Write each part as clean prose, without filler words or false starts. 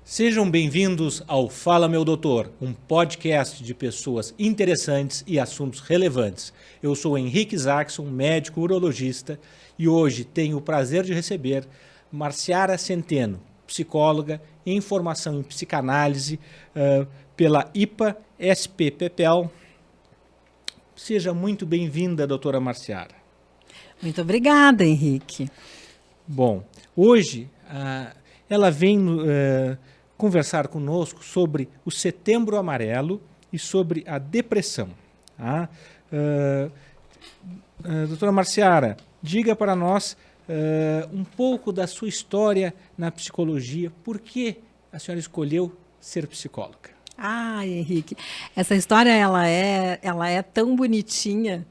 Sejam bem-vindos ao Fala Meu Doutor, um podcast de pessoas interessantes e assuntos relevantes. Eu sou Henrique Zackson, médico urologista, e hoje tenho o prazer de receber Marciara Centeno, psicóloga em formação em psicanálise pela IPA-SP-PEPEL. Seja muito bem-vinda, doutora Marciara. Muito obrigada, Henrique. Bom, hoje ela vem conversar conosco sobre o Setembro Amarelo e sobre a depressão. Tá? Doutora Marciara, diga para nós um pouco da sua história na psicologia. Por que a senhora escolheu ser psicóloga? Henrique, essa história ela é tão bonitinha,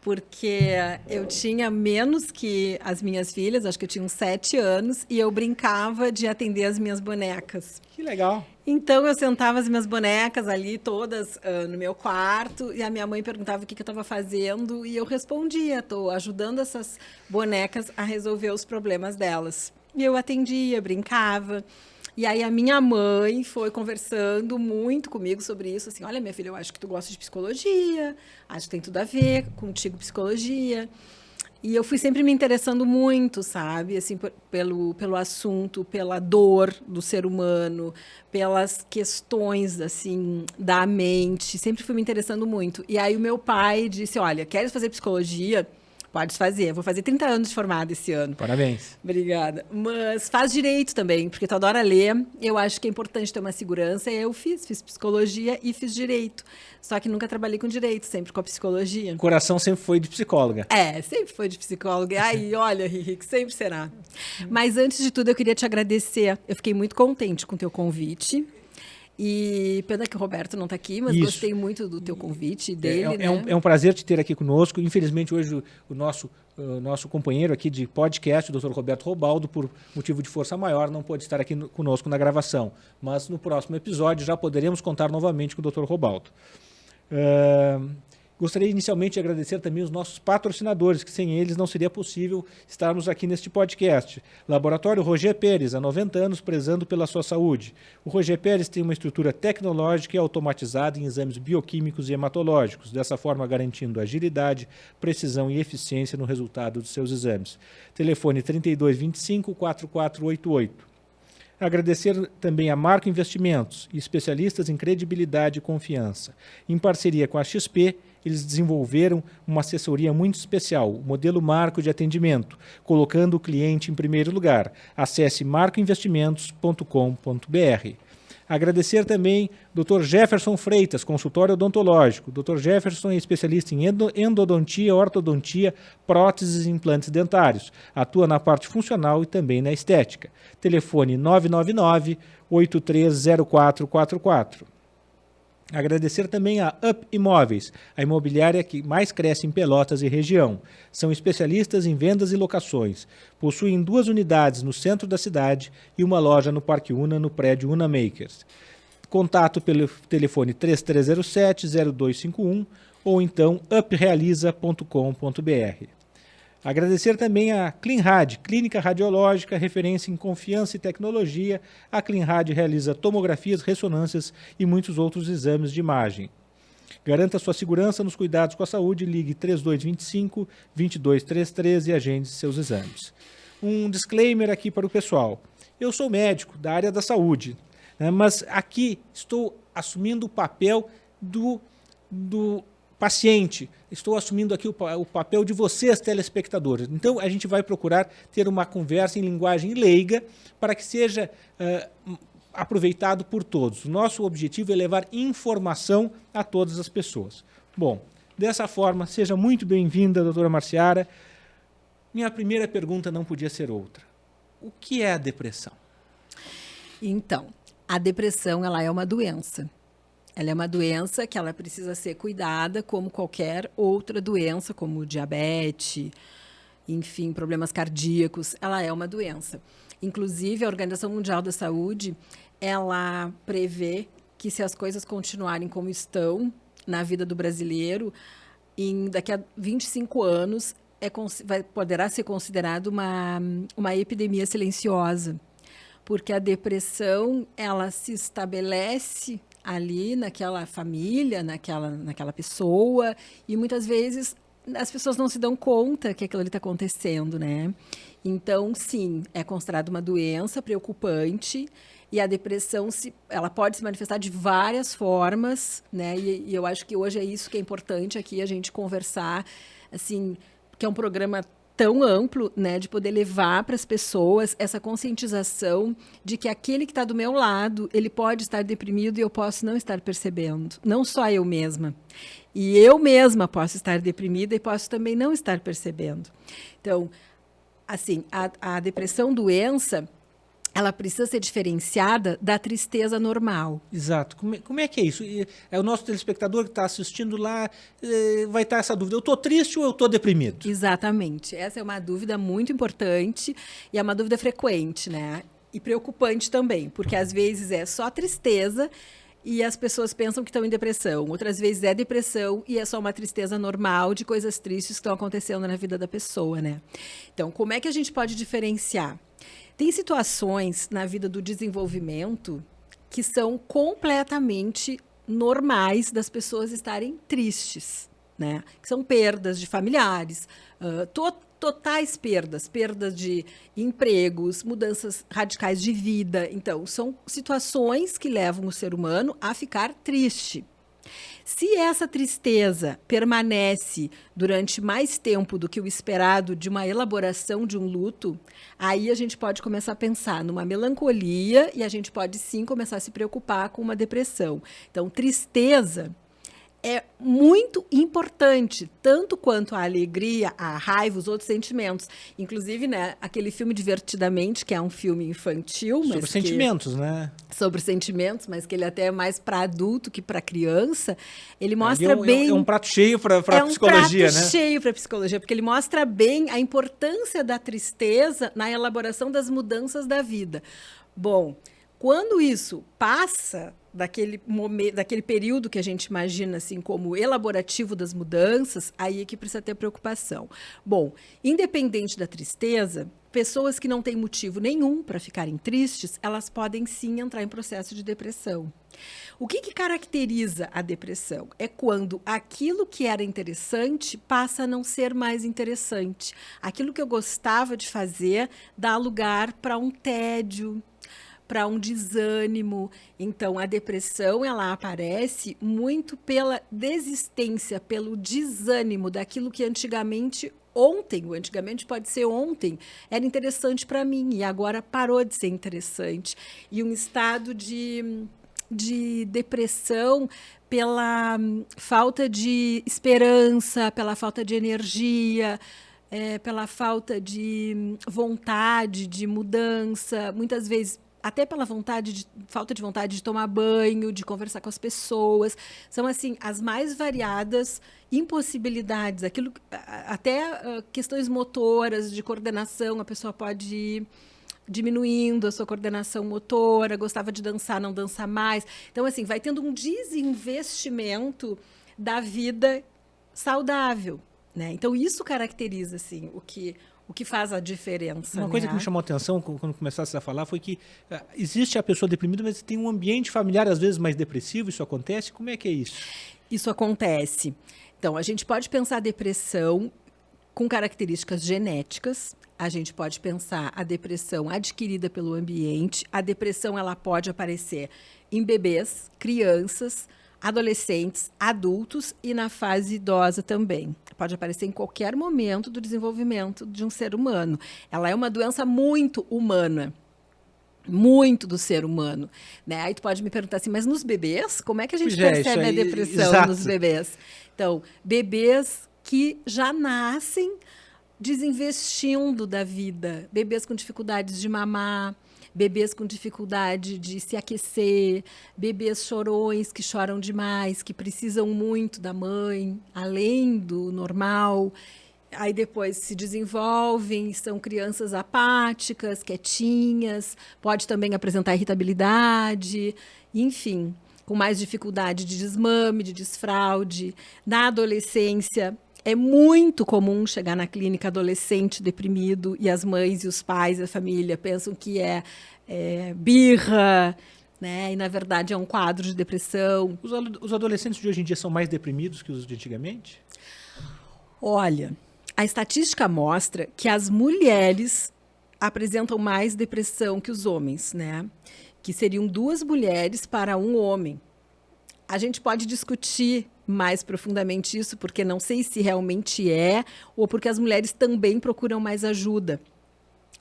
porque eu tinha menos que as minhas filhas, acho que eu tinha uns 7 anos, e eu brincava de atender as minhas bonecas. Que legal! Então, eu sentava as minhas bonecas ali, todas no meu quarto, e a minha mãe perguntava o que eu estava fazendo, e eu respondia, estou ajudando essas bonecas a resolver os problemas delas. E eu atendia, brincava. E aí a minha mãe foi conversando muito comigo sobre isso, assim, olha, minha filha, eu acho que tu gosta de psicologia, acho que tem tudo a ver contigo, psicologia. E eu fui sempre me interessando muito, sabe, assim, pelo assunto, pela dor do ser humano, pelas questões, assim, da mente, sempre fui me interessando muito. E aí o meu pai disse, olha, queres fazer psicologia? Pode fazer. Vou fazer 30 anos de formada esse ano. Parabéns. Obrigada. Mas faz direito também, porque tu adora ler. Eu acho que é importante ter uma segurança. E eu fiz psicologia e fiz direito. Só que nunca trabalhei com direito, sempre com a psicologia. O coração sempre foi de psicóloga. Sempre foi de psicóloga. E aí, olha, Henrique, sempre será. Mas antes de tudo, eu queria te agradecer. Eu fiquei muito contente com o teu convite. E pena que o Roberto não está aqui, mas gostei muito do teu convite dele. É um prazer te ter aqui conosco. Infelizmente, hoje o nosso companheiro aqui de podcast, o Dr. Roberto Robaldo, por motivo de força maior, não pôde estar aqui conosco na gravação. Mas no próximo episódio já poderemos contar novamente com o Dr. Robaldo. Gostaria inicialmente de agradecer também os nossos patrocinadores, que sem eles não seria possível estarmos aqui neste podcast. Laboratório Roger Pérez, há 90 anos prezando pela sua saúde. O Roger Pérez tem uma estrutura tecnológica e automatizada em exames bioquímicos e hematológicos, dessa forma garantindo agilidade, precisão e eficiência no resultado dos seus exames. Telefone 3225-4488. Agradecer também a Marco Investimentos, especialistas em credibilidade e confiança. Em parceria com a XP, eles desenvolveram uma assessoria muito especial, o modelo Marco de atendimento, colocando o cliente em primeiro lugar. Acesse marcoinvestimentos.com.br. Agradecer também Dr. Jefferson Freitas, consultório odontológico. Dr. Jefferson é especialista em endodontia, ortodontia, próteses e implantes dentários. Atua na parte funcional e também na estética. Telefone 999-830444. Agradecer também a Up Imóveis, a imobiliária que mais cresce em Pelotas e região. São especialistas em vendas e locações. Possuem 2 unidades no centro da cidade e uma loja no Parque Una, no prédio Una Makers. Contato pelo telefone 3307-0251 ou então uprealiza.com.br. Agradecer também a ClinRad, clínica radiológica, referência em confiança e tecnologia. A ClinRad realiza tomografias, ressonâncias e muitos outros exames de imagem. Garanta sua segurança nos cuidados com a saúde. Ligue 3225-2233 e agende seus exames. Um disclaimer aqui para o pessoal. Eu sou médico da área da saúde, né, mas aqui estou assumindo o papel do paciente, estou assumindo aqui o papel de vocês, telespectadores. Então, a gente vai procurar ter uma conversa em linguagem leiga para que seja aproveitado por todos. O nosso objetivo é levar informação a todas as pessoas. Bom, dessa forma, seja muito bem-vinda, doutora Marciara. Minha primeira pergunta não podia ser outra. O que é a depressão? Então, a depressão ela é uma doença. Ela é uma doença que ela precisa ser cuidada como qualquer outra doença, como diabetes, enfim, problemas cardíacos. Ela é uma doença. Inclusive, a Organização Mundial da Saúde, ela prevê que se as coisas continuarem como estão na vida do brasileiro, daqui a 25 anos, poderá ser considerado uma epidemia silenciosa. porque a depressão, ela se estabelece ali naquela família, naquela pessoa, e muitas vezes as pessoas não se dão conta que aquilo ali está acontecendo, né? Então, sim, é considerada uma doença preocupante, e a depressão ela pode se manifestar de várias formas, né? E eu acho que hoje é isso que é importante aqui a gente conversar, assim, que é um programa tão amplo, né, de poder levar para as pessoas essa conscientização de que aquele que está do meu lado, ele pode estar deprimido e eu posso não estar percebendo, não só eu mesma. E eu mesma posso estar deprimida e posso também não estar percebendo. Então, assim, a depressão doença, ela precisa ser diferenciada da tristeza normal. Exato. Como é que é isso? É o nosso telespectador que está assistindo lá, vai estar essa dúvida. Eu estou triste ou eu estou deprimido? Exatamente. Essa é uma dúvida muito importante e é uma dúvida frequente, né? E preocupante também, porque às vezes é só tristeza e as pessoas pensam que estão em depressão. Outras vezes é depressão e é só uma tristeza normal de coisas tristes que estão acontecendo na vida da pessoa, né? Então, como é que a gente pode diferenciar? Tem situações na vida do desenvolvimento que são completamente normais das pessoas estarem tristes, né? Que são perdas de familiares, totais perdas de empregos, mudanças radicais de vida. Então, são situações que levam o ser humano a ficar triste. Se essa tristeza permanece durante mais tempo do que o esperado de uma elaboração de um luto, aí a gente pode começar a pensar numa melancolia e a gente pode sim começar a se preocupar com uma depressão. Então, tristeza é muito importante, tanto quanto a alegria, a raiva, os outros sentimentos. Inclusive, né, aquele filme Divertidamente, que é um filme infantil, mas sobre sentimentos, né? Sobre sentimentos, mas que ele até é mais para adulto que para criança. Ele mostra bem. É um prato cheio para psicologia, né? É um prato cheio para psicologia, porque ele mostra bem a importância da tristeza na elaboração das mudanças da vida. Bom, quando isso passa daquele momento, daquele período que a gente imagina assim como elaborativo das mudanças, aí é que precisa ter preocupação. Bom, independente da tristeza, pessoas que não têm motivo nenhum para ficarem tristes, elas podem sim entrar em processo de depressão. O que caracteriza a depressão? É quando aquilo que era interessante passa a não ser mais interessante. Aquilo que eu gostava de fazer dá lugar para um tédio, para um desânimo. Então, a depressão, ela aparece muito pela desistência, pelo desânimo daquilo que antigamente o antigamente pode ser ontem, era interessante para mim e agora parou de ser interessante. E um estado de depressão pela falta de esperança, pela falta de energia, pela falta de vontade de mudança, muitas vezes até pela falta de vontade de tomar banho, de conversar com as pessoas. São, assim, as mais variadas impossibilidades. Até questões motoras, de coordenação, a pessoa pode ir diminuindo a sua coordenação motora, gostava de dançar, não dança mais. Então, assim, vai tendo um desinvestimento da vida saudável, né? Então, isso caracteriza, assim, o que faz a diferença. Uma coisa que me chamou a atenção quando começasse a falar foi que existe a pessoa deprimida, mas tem um ambiente familiar, às vezes, mais depressivo. Isso acontece? Como é que é isso? Isso acontece. Então, a gente pode pensar a depressão com características genéticas. A gente pode pensar a depressão adquirida pelo ambiente. A depressão, ela pode aparecer em bebês, crianças, adolescentes, adultos e na fase idosa também. Pode aparecer em qualquer momento do desenvolvimento de um ser humano. Ela é uma doença muito humana, muito do ser humano, né? Aí tu pode me perguntar assim, mas nos bebês, como é que a gente percebe a depressão nos bebês? Então, bebês que já nascem desinvestindo da vida, bebês com dificuldades de mamar, bebês com dificuldade de se aquecer, bebês chorões que choram demais, que precisam muito da mãe, além do normal. Aí depois se desenvolvem, são crianças apáticas, quietinhas, pode também apresentar irritabilidade, enfim, com mais dificuldade de desmame, de desfraude. Na adolescência, É muito comum chegar na clínica adolescente deprimido e as mães e os pais, a família, pensam que é birra, né? E, na verdade, é um quadro de depressão. Os adolescentes de hoje em dia são mais deprimidos que os de antigamente? Olha, a estatística mostra que as mulheres apresentam mais depressão que os homens, né? Que seriam 2 mulheres para 1 homem. A gente pode discutir mais profundamente isso, porque não sei se realmente ou porque as mulheres também procuram mais ajuda.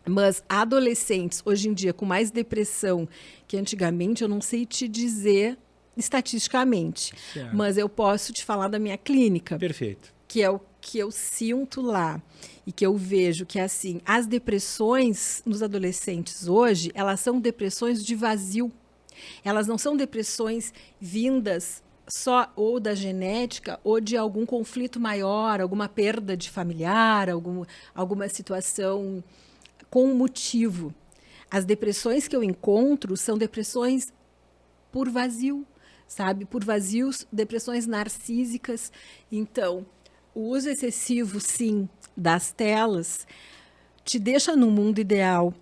Mas adolescentes, hoje em dia, com mais depressão que antigamente, eu não sei te dizer estatisticamente. Certo. Mas eu posso te falar da minha clínica. Perfeito. Que é o que eu sinto lá e que eu vejo que, assim, as depressões nos adolescentes hoje, elas são depressões de vazio. Elas não são depressões vindas só ou da genética ou de algum conflito maior, alguma perda de familiar, alguma situação com motivo. As depressões que eu encontro são depressões por vazio, sabe? Por vazios, depressões narcísicas. Então, o uso excessivo, sim, das telas te deixa num mundo ideal.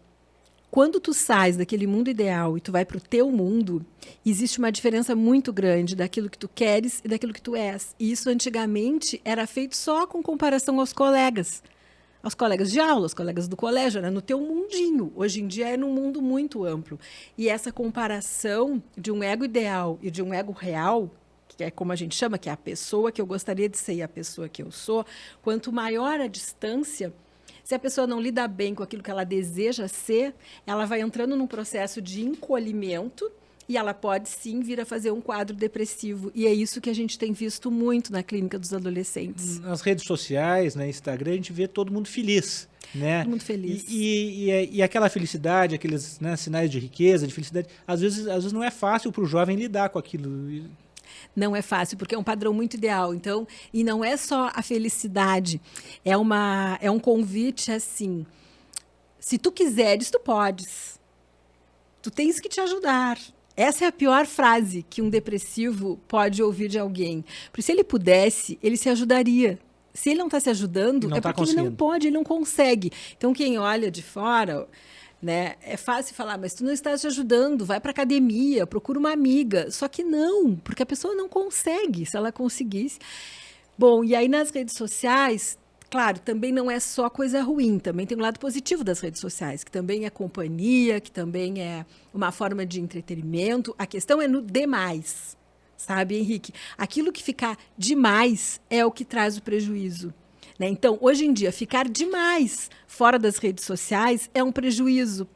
Quando tu sais daquele mundo ideal e tu vai para o teu mundo, existe uma diferença muito grande daquilo que tu queres e daquilo que tu és. E isso antigamente era feito só com comparação aos colegas de aula, aos colegas do colégio, era no teu mundinho. Hoje em dia é num mundo muito amplo. E essa comparação de um ego ideal e de um ego real, que é como a gente chama, que é a pessoa que eu gostaria de ser e a pessoa que eu sou, quanto maior a distância, se a pessoa não lida bem com aquilo que ela deseja ser, ela vai entrando num processo de encolhimento e ela pode, sim, vir a fazer um quadro depressivo. E é isso que a gente tem visto muito na clínica dos adolescentes. Nas redes sociais, no Instagram, a gente vê todo mundo feliz, né? Todo mundo feliz. E aquela felicidade, aqueles, né, sinais de riqueza, de felicidade, às vezes não é fácil para o jovem lidar com aquilo. Não é fácil, porque é um padrão muito ideal. Então, e não é só a felicidade, é um convite assim, se tu quiseres, tu podes. Tu tens que te ajudar. Essa é a pior frase que um depressivo pode ouvir de alguém. Porque se ele pudesse, ele se ajudaria. Se ele não está se ajudando, é porque ele não pode, ele não consegue. Então, quem olha de fora, né, é fácil falar, mas tu não estás te ajudando, vai para academia, procura uma amiga. Só que não, porque a pessoa não consegue. Se ela conseguisse... Bom, e aí nas redes sociais, claro, também não é só coisa ruim, também tem um lado positivo das redes sociais, que também é companhia, que também é uma forma de entretenimento. A questão é no demais, sabe, Henrique? Aquilo que ficar demais é o que traz o prejuízo. Né? Então, hoje em dia, ficar demais fora das redes sociais é um prejuízo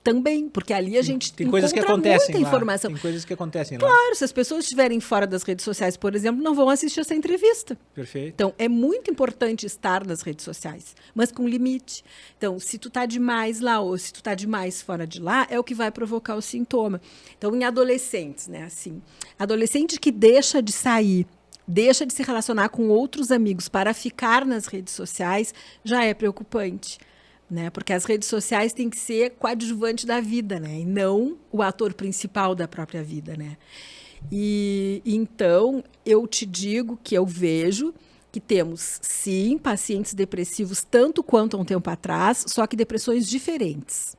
também, porque ali a gente tem coisas que acontecem muita informação. Tem coisas que acontecem lá. Claro, se as pessoas estiverem fora das redes sociais, por exemplo, não vão assistir essa entrevista. Perfeito. Então, é muito importante estar nas redes sociais, mas com limite. Então, se tu tá demais lá ou se tu tá demais fora de lá, é o que vai provocar o sintoma. Então, em adolescentes, né, assim, adolescente que deixa de sair, deixa de se relacionar com outros amigos para ficar nas redes sociais, já é preocupante. Né? Porque as redes sociais têm que ser coadjuvante da vida, né? E não o ator principal da própria vida, né? E então eu te digo que eu vejo que temos, sim, pacientes depressivos tanto quanto há um tempo atrás, só que depressões diferentes.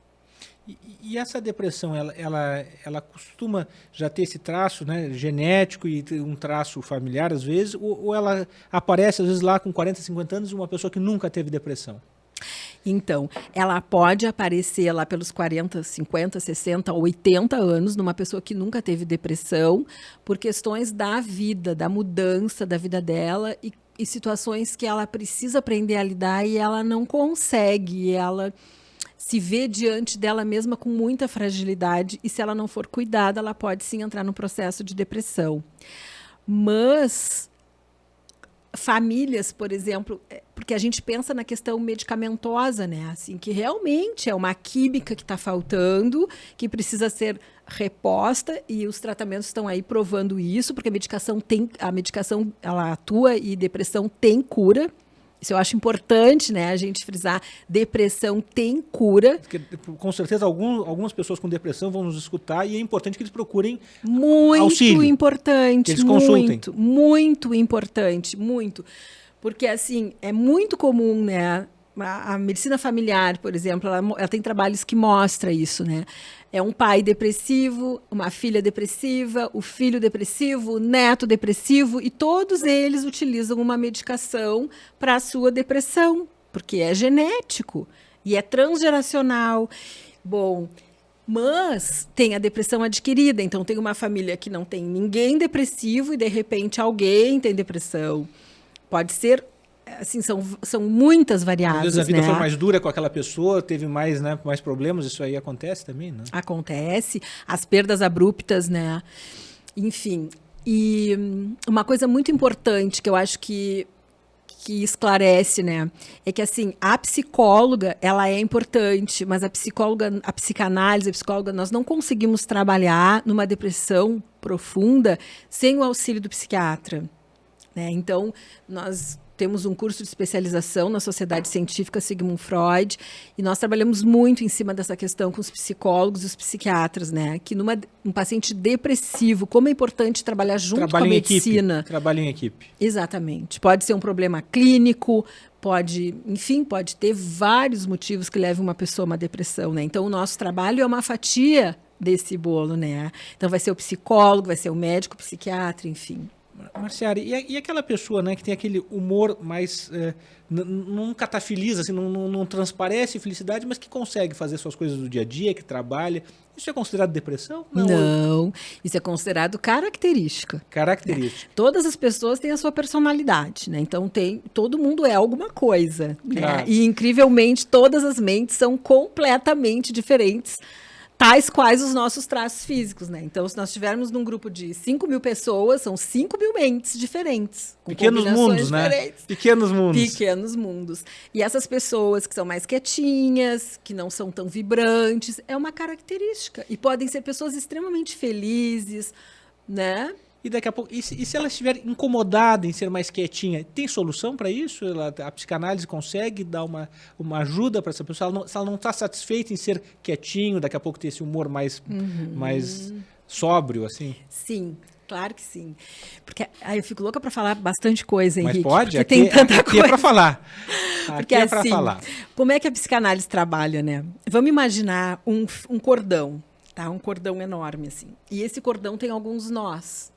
E essa depressão, ela costuma já ter esse traço, né, genético e um traço familiar, às vezes, ou ela aparece, às vezes, lá com 40, 50 anos, uma pessoa que nunca teve depressão? Então, ela pode aparecer lá pelos 40, 50, 60, 80 anos, numa pessoa que nunca teve depressão, por questões da vida, da mudança da vida dela e situações que ela precisa aprender a lidar e ela não consegue, e ela se vê diante dela mesma com muita fragilidade e se ela não for cuidada, ela pode sim entrar num processo de depressão. Mas famílias, por exemplo, porque a gente pensa na questão medicamentosa, né? Assim, que realmente é uma química que está faltando, que precisa ser reposta e os tratamentos estão aí provando isso, porque a medicação ela atua e depressão tem cura. Isso eu acho importante, né? A gente frisar, depressão tem cura. Porque, com certeza, algumas pessoas com depressão vão nos escutar e é importante que eles procurem muito auxílio. Importante, que eles consultem. Muito importante, muito. Porque, assim, é muito comum, né? A medicina familiar, por exemplo, ela tem trabalhos que mostram isso, né? É um pai depressivo, uma filha depressiva, o filho depressivo, o neto depressivo, e todos eles utilizam uma medicação para a sua depressão, porque é genético e é transgeracional. Bom, mas tem a depressão adquirida, então tem uma família que não tem ninguém depressivo e, de repente, alguém tem depressão. Pode ser, assim, são muitas variáveis, às vezes a vida né? foi mais dura com aquela pessoa, teve mais, né, mais problemas, isso aí acontece também, né? Acontece, as perdas abruptas, né? Enfim, e uma coisa muito importante que eu acho que esclarece, né? É que, assim, a psicóloga, ela é importante, mas a psicóloga, a psicanálise, a psicóloga, nós não conseguimos trabalhar numa depressão profunda sem o auxílio do psiquiatra, né? Então, nós temos um curso de especialização na Sociedade Científica Sigmund Freud e nós trabalhamos muito em cima dessa questão com os psicólogos e os psiquiatras, né? Que um paciente depressivo, como é importante trabalhar junto com a medicina. Trabalho em equipe. Exatamente. Pode ser um problema clínico, pode ter vários motivos que levam uma pessoa a uma depressão, né? Então, o nosso trabalho é uma fatia desse bolo, né? Então, vai ser o psicólogo, vai ser o médico, o psiquiatra, enfim. Marciara, e aquela pessoa, né, que tem aquele humor mais... não catafiliza, assim, não transparece felicidade, mas que consegue fazer suas coisas do dia a dia, que trabalha. Isso é considerado depressão? Não, isso é considerado característica. Característica. Né? Todas as pessoas têm a sua personalidade, né? Então, todo mundo é alguma coisa. Né? E, incrivelmente, todas as mentes são completamente diferentes, tais quais os nossos traços físicos, né? Então, se nós estivermos num grupo de 5.000 pessoas, são 5.000 mentes diferentes. Com pequenos mundos, né? Pequenos mundos. Pequenos mundos. E essas pessoas que são mais quietinhas, que não são tão vibrantes, é uma característica. E podem ser pessoas extremamente felizes, né? E daqui a pouco, e se ela estiver incomodada em ser mais quietinha, tem solução para isso? A psicanálise consegue dar uma ajuda para essa pessoa? Se ela não está satisfeita em ser quietinho, daqui a pouco ter esse humor mais sóbrio, assim? Sim, claro que sim. Porque eu fico louca para falar bastante coisa, Henrique. Mas pode? Porque tem tanta coisa. Aqui é para falar. Porque aqui é para assim, falar. Como é que a psicanálise trabalha, né? Vamos imaginar um cordão, tá? Um cordão enorme, assim. E esse cordão tem alguns nós.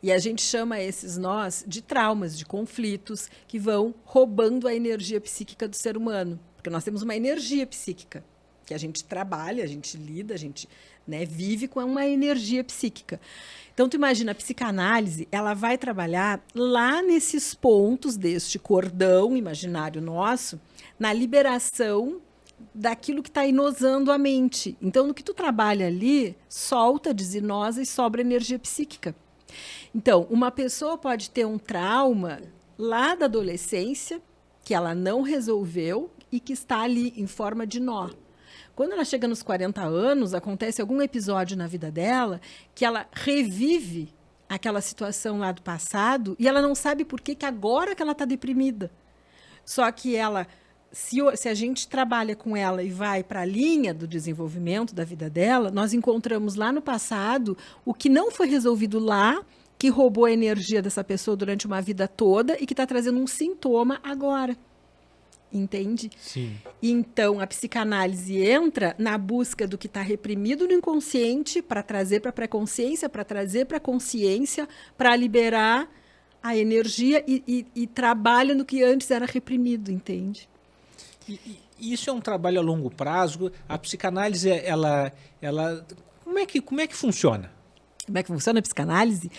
E a gente chama esses nós de traumas, de conflitos, que vão roubando a energia psíquica do ser humano. Porque nós temos uma energia psíquica, que a gente trabalha, a gente lida, a gente, né, vive com uma energia psíquica. Então, tu imagina, a psicanálise, ela vai trabalhar lá nesses pontos deste cordão imaginário nosso, na liberação daquilo que está inosando a mente. Então, no que tu trabalha ali, solta, desinosa e sobra energia psíquica. Então, uma pessoa pode ter um trauma lá da adolescência, que ela não resolveu e que está ali em forma de nó. Quando ela chega nos 40 anos, acontece algum episódio na vida dela que ela revive aquela situação lá do passado e ela não sabe por que agora que ela está deprimida. Só que ela, se a gente trabalha com ela e vai para a linha do desenvolvimento da vida dela, nós encontramos lá no passado o que não foi resolvido lá, que roubou a energia dessa pessoa durante uma vida toda e que está trazendo um sintoma agora. Entende? Sim. Então, a psicanálise entra na busca do que está reprimido no inconsciente para trazer para a pré-consciência, para trazer para a consciência, para liberar a energia e trabalha no que antes era reprimido, entende? E isso é um trabalho a longo prazo? A psicanálise, ela como é que funciona? Como é que funciona a psicanálise?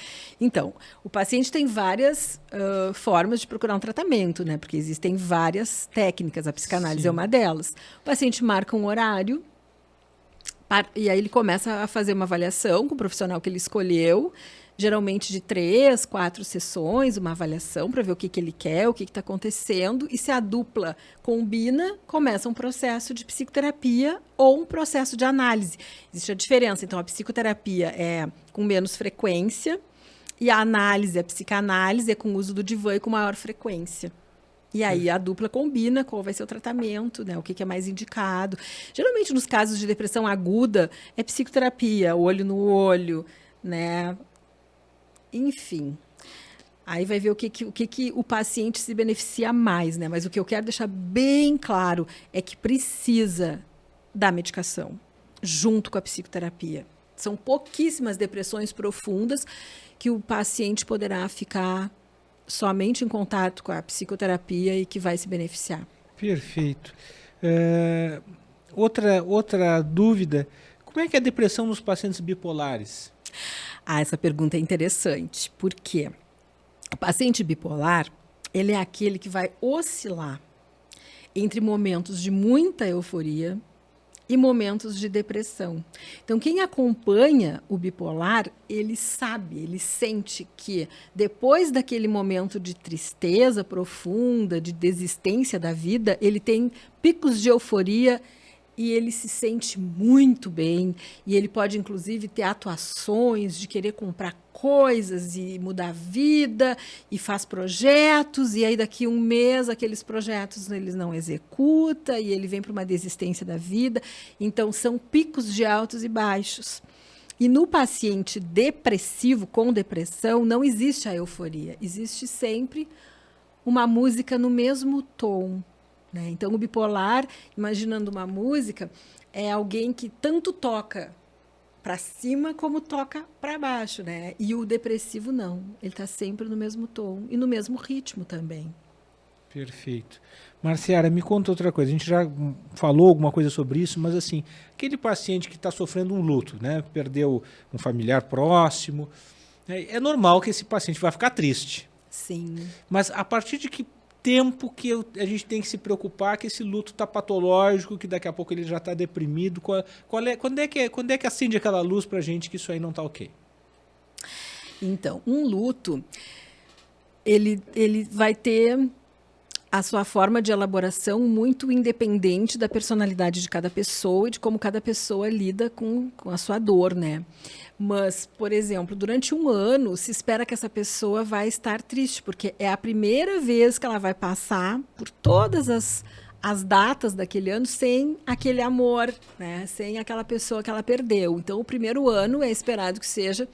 Então, o paciente tem várias formas de procurar um tratamento, né? Porque existem várias técnicas, a psicanálise Sim. é uma delas. O paciente marca um horário e aí ele começa a fazer uma avaliação com o profissional que ele escolheu, geralmente de 3, 4 sessões, uma avaliação para ver o que ele quer, o que está acontecendo. E se a dupla combina, começa um processo de psicoterapia ou um processo de análise. Existe a diferença. Então, a psicoterapia é com menos frequência e a análise, a psicanálise, é com o uso do divã e com maior frequência. E aí a dupla combina qual vai ser o tratamento, né? O que é mais indicado. Geralmente, nos casos de depressão aguda, é psicoterapia, olho no olho, né? Enfim. Aí vai ver o que o paciente se beneficia mais, né? Mas o que eu quero deixar bem claro é que precisa da medicação junto com a psicoterapia. São pouquíssimas depressões profundas que o paciente poderá ficar somente em contato com a psicoterapia e que vai se beneficiar. Perfeito. Outra dúvida, como é que é a depressão nos pacientes bipolares? Essa pergunta é interessante, porque o paciente bipolar, ele é aquele que vai oscilar entre momentos de muita euforia e momentos de depressão. Então, quem acompanha o bipolar, ele sabe, ele sente que depois daquele momento de tristeza profunda, de desistência da vida, ele tem picos de euforia e ele se sente muito bem, e ele pode, inclusive, ter atuações de querer comprar coisas e mudar a vida, e faz projetos, e aí daqui um mês aqueles projetos ele não executa, e ele vem para uma desistência da vida. Então, são picos de altos e baixos. E no paciente depressivo, com depressão, não existe a euforia, existe sempre uma música no mesmo tom. Então, o bipolar, imaginando uma música, é alguém que tanto toca para cima como toca para baixo, né? E o depressivo não, ele está sempre no mesmo tom e no mesmo ritmo também. Perfeito. Marciara, me conta outra coisa. A gente já falou alguma coisa sobre isso, mas assim, aquele paciente que está sofrendo um luto, né? Perdeu um familiar próximo, é normal que esse paciente vai ficar triste. Sim. Mas a partir de que tempo que a gente tem que se preocupar que esse luto está patológico, que daqui a pouco ele já está deprimido? Quando é que acende aquela luz para a gente que isso aí não está ok? Então, um luto, ele vai ter a sua forma de elaboração muito independente da personalidade de cada pessoa e de como cada pessoa lida com a sua dor, né? Mas, por exemplo, durante um ano se espera que essa pessoa vai estar triste, porque é a primeira vez que ela vai passar por todas as datas daquele ano sem aquele amor, né? Sem aquela pessoa que ela perdeu. Então, o primeiro ano é esperado que seja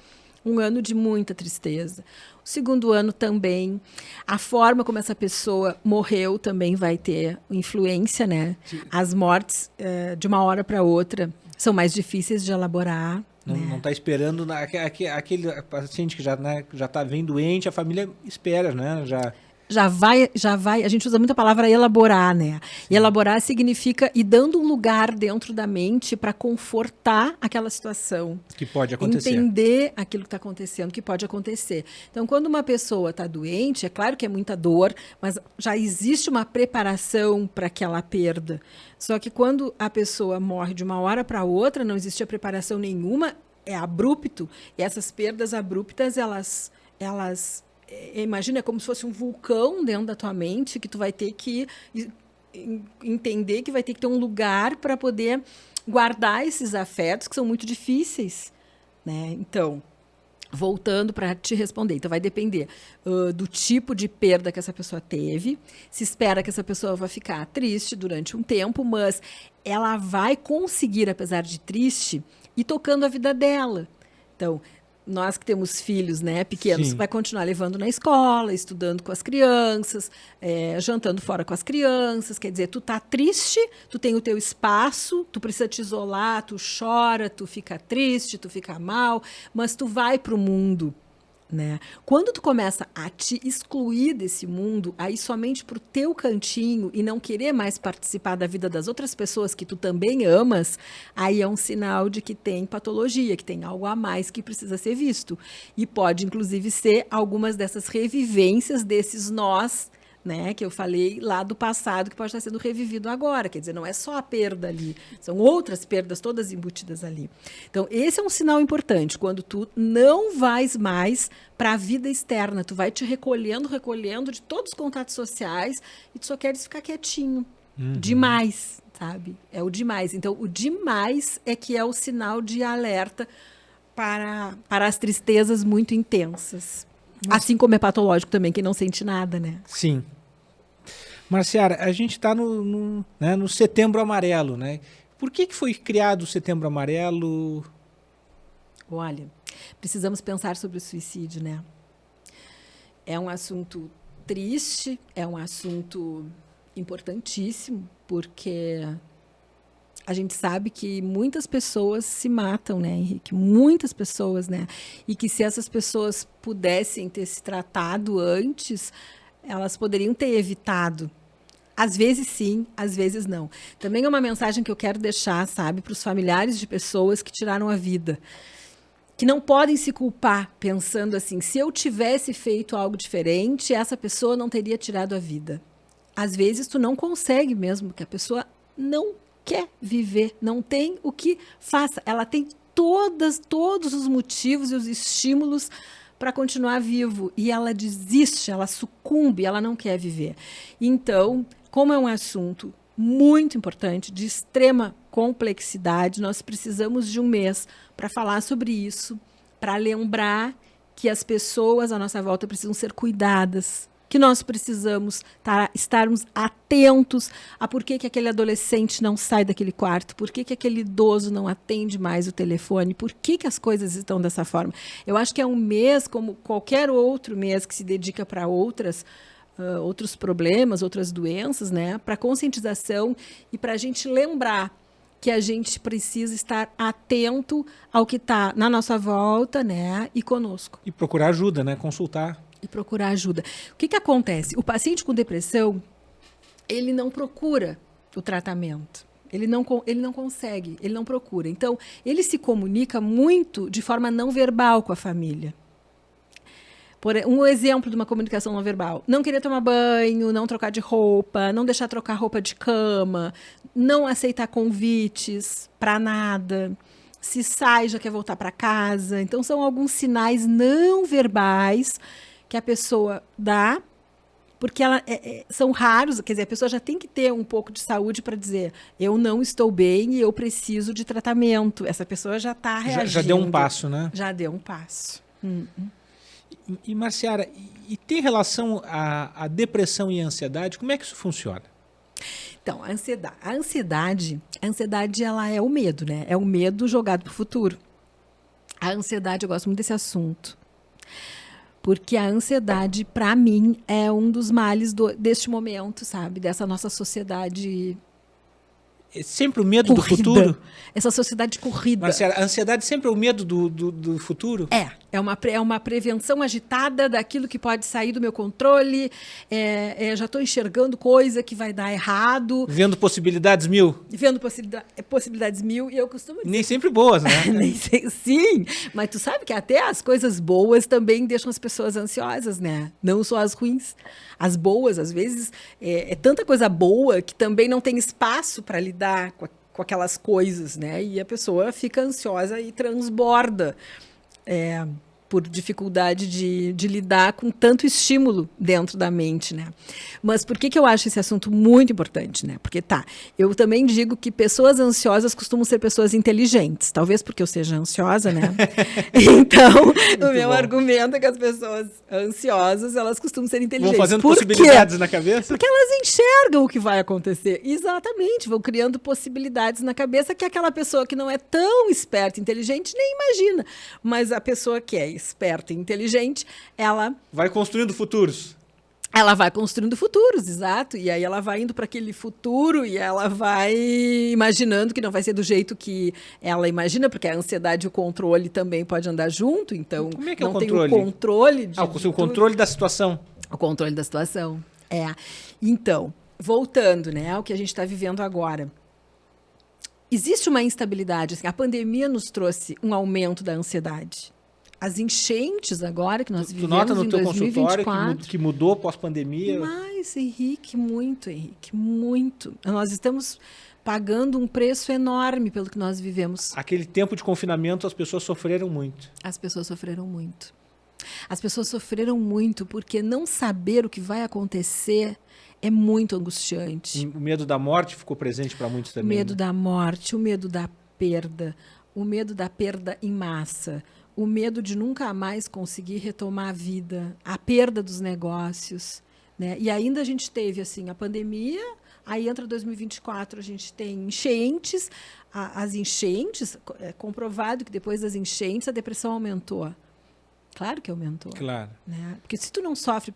um ano de muita tristeza. O segundo ano também. A forma como essa pessoa morreu também vai ter influência, né? Sim. As mortes, de uma hora para outra, são mais difíceis de elaborar. Não está esperando aquele paciente que já está bem doente, a família espera, né? Já vai, a gente usa muito a palavra elaborar, né? E elaborar significa ir dando um lugar dentro da mente para confortar aquela situação. Que pode acontecer. Entender aquilo que está acontecendo, que pode acontecer. Então, quando uma pessoa está doente, é claro que é muita dor, mas já existe uma preparação para aquela perda. Só que quando a pessoa morre de uma hora para outra, não existe a preparação nenhuma, é abrupto. E essas perdas abruptas, elas imagina, é como se fosse um vulcão dentro da tua mente que tu vai ter que entender que vai ter que ter um lugar para poder guardar esses afetos que são muito difíceis, né? Então, voltando para te responder, então vai depender do tipo de perda que essa pessoa teve. Se espera que essa pessoa vai ficar triste durante um tempo, mas ela vai conseguir, apesar de triste, ir tocando a vida dela. Então, nós que temos filhos, né, pequenos, Sim. vai continuar levando na escola, estudando com as crianças, jantando fora com as crianças. Quer dizer, tu tá triste, tu tem o teu espaço, tu precisa te isolar, tu chora, tu fica triste, tu fica mal, mas tu vai pro mundo, né? Quando tu começa a te excluir desse mundo, aí somente pro teu cantinho e não querer mais participar da vida das outras pessoas que tu também amas, aí é um sinal de que tem patologia, que tem algo a mais que precisa ser visto. E pode, inclusive, ser algumas dessas revivências desses nós, né, que eu falei lá do passado, que pode estar sendo revivido agora. Quer dizer, não é só a perda ali, são outras perdas todas embutidas ali. Então, esse é um sinal importante, quando tu não vais mais para a vida externa, tu vai te recolhendo de todos os contatos sociais e tu só queres ficar quietinho. Demais, sabe? É o demais. Então, o demais é que é o sinal de alerta para as tristezas muito intensas. Assim como é patológico também, quem não sente nada, né? Sim. Marciara, a gente está no Setembro Amarelo, né? Por que foi criado o Setembro Olha, precisamos pensar sobre o suicídio, né? É um assunto triste, é um assunto importantíssimo, porque a gente sabe que muitas pessoas se matam, né, Henrique? Muitas pessoas, né? E que se essas pessoas pudessem ter se tratado antes, elas poderiam ter evitado. Às vezes sim, às vezes não. Também é uma mensagem que eu quero deixar, sabe, para os familiares de pessoas que tiraram a vida. Que não podem se culpar pensando assim, se eu tivesse feito algo diferente, essa pessoa não teria tirado a vida. Às vezes tu não consegue mesmo, porque a pessoa não quer viver, não tem o que faça. Ela tem todos os motivos e os estímulos para continuar vivo. E ela desiste, ela sucumbe, ela não quer viver. Então, como é um assunto muito importante, de extrema complexidade, nós precisamos de um mês para falar sobre isso, para lembrar que as pessoas à nossa volta precisam ser cuidadas, que nós precisamos estarmos atentos a por que aquele adolescente não sai daquele quarto, por que aquele idoso não atende mais o telefone, por que as coisas estão dessa forma. Eu acho que é um mês, como qualquer outro mês que se dedica para outros problemas, outras doenças, né, para conscientização e para a gente lembrar que a gente precisa estar atento ao que está na nossa volta, né, e conosco. E procurar ajuda, né, consultar. E procurar ajuda. O que acontece? O paciente com depressão, ele não procura o tratamento. Ele não consegue, ele não procura. Então, ele se comunica muito de forma não verbal com a família. Um exemplo de uma comunicação não verbal. Não querer tomar banho, não trocar de roupa, não deixar trocar roupa de cama, não aceitar convites para nada. Se sai, já quer voltar para casa. Então, são alguns sinais não verbais que a pessoa dá, porque são raros, quer dizer, a pessoa já tem que ter um pouco de saúde para dizer, eu não estou bem e eu preciso de tratamento. Essa pessoa já está reagindo. Já deu um passo, né? Já deu um passo. E Marciara, e tem relação à depressão e à ansiedade? Como é que isso funciona? Então, a ansiedade ela é o medo, né? É o medo jogado para o futuro. A ansiedade, eu gosto muito desse assunto. Porque a ansiedade, para mim, é um dos males deste momento, sabe? Dessa nossa sociedade. É sempre o medo corrida. Do futuro? Essa sociedade corrida. Marciara, a ansiedade sempre é o medo do futuro? É uma prevenção agitada daquilo que pode sair do meu controle. Já estou enxergando coisa que vai dar errado. Vendo possibilidades mil. Vendo possibilidades mil. E eu costumo dizer... Nem sempre boas, né? Sim, mas tu sabe que até as coisas boas também deixam as pessoas ansiosas, né? Não só as ruins. As boas, às vezes, é tanta coisa boa que também não tem espaço para lidar com aquelas coisas, né? E a pessoa fica ansiosa e transborda por dificuldade de lidar com tanto estímulo dentro da mente, né? Mas por que eu acho esse assunto muito importante, né? Porque eu também digo que pessoas ansiosas costumam ser pessoas inteligentes, talvez porque eu seja ansiosa, né? Então, o meu argumento é que as pessoas ansiosas, elas costumam ser inteligentes. Vão fazendo possibilidades na cabeça? Porque elas enxergam o que vai acontecer. Exatamente, vão criando possibilidades na cabeça que aquela pessoa que não é tão esperta e inteligente nem imagina. Mas a pessoa que é esperta e inteligente, ela... vai construindo futuros. Ela vai construindo futuros, exato. E aí ela vai indo para aquele futuro e ela vai imaginando que não vai ser do jeito que ela imagina, porque a ansiedade e o controle também pode andar junto. Então, como é que não é o tem controle? o controle O controle da situação. O controle da situação. Então, voltando, né, ao que a gente está vivendo agora. Existe uma instabilidade. Assim, a pandemia nos trouxe um aumento da ansiedade. As enchentes agora que nós vivemos nota no em teu 2024, consultório que mudou pós-pandemia? Mas, Henrique, muito. Nós estamos pagando um preço enorme pelo que nós vivemos. Aquele tempo de confinamento, as pessoas sofreram muito. As pessoas sofreram muito. As pessoas sofreram muito porque não saber o que vai acontecer é muito angustiante. O medo da morte ficou presente para muitos também. O medo da morte, o medo da perda em massa, o medo de nunca mais conseguir retomar a vida, a perda dos negócios, né? E ainda a gente teve assim a pandemia, aí entra 2024, a gente tem enchentes, as enchentes, é comprovado que depois das enchentes a depressão aumentou. Claro que aumentou. Claro. Né? Porque se tu não sofre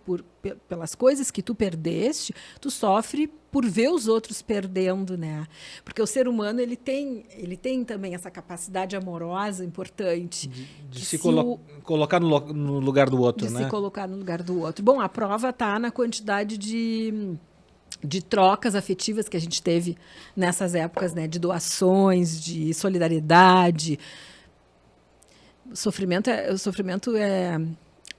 pelas coisas que tu perdeste, tu sofre por ver os outros perdendo, né? Porque o ser humano, ele tem também essa capacidade amorosa importante. De se colocar no lugar do outro, né? De se colocar no lugar do outro. Bom, a prova está na quantidade de trocas afetivas que a gente teve nessas épocas, né? De doações, de solidariedade. O sofrimento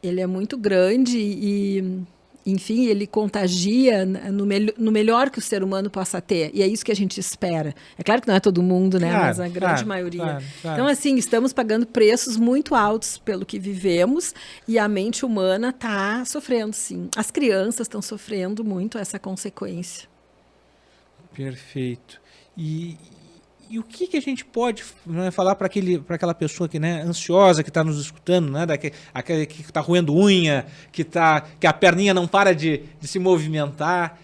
ele é muito grande e, enfim, ele contagia no melhor que o ser humano possa ter. E é isso que a gente espera. É claro que não é todo mundo, né? Claro, mas a grande maioria. Claro. Então, assim, estamos pagando preços muito altos pelo que vivemos e a mente humana está sofrendo, sim. As crianças estão sofrendo muito essa consequência. Perfeito. E o que a gente pode, né, falar para aquela pessoa que, né, ansiosa, que está nos escutando, né, aquele que está roendo unha, que a perninha não para de se movimentar?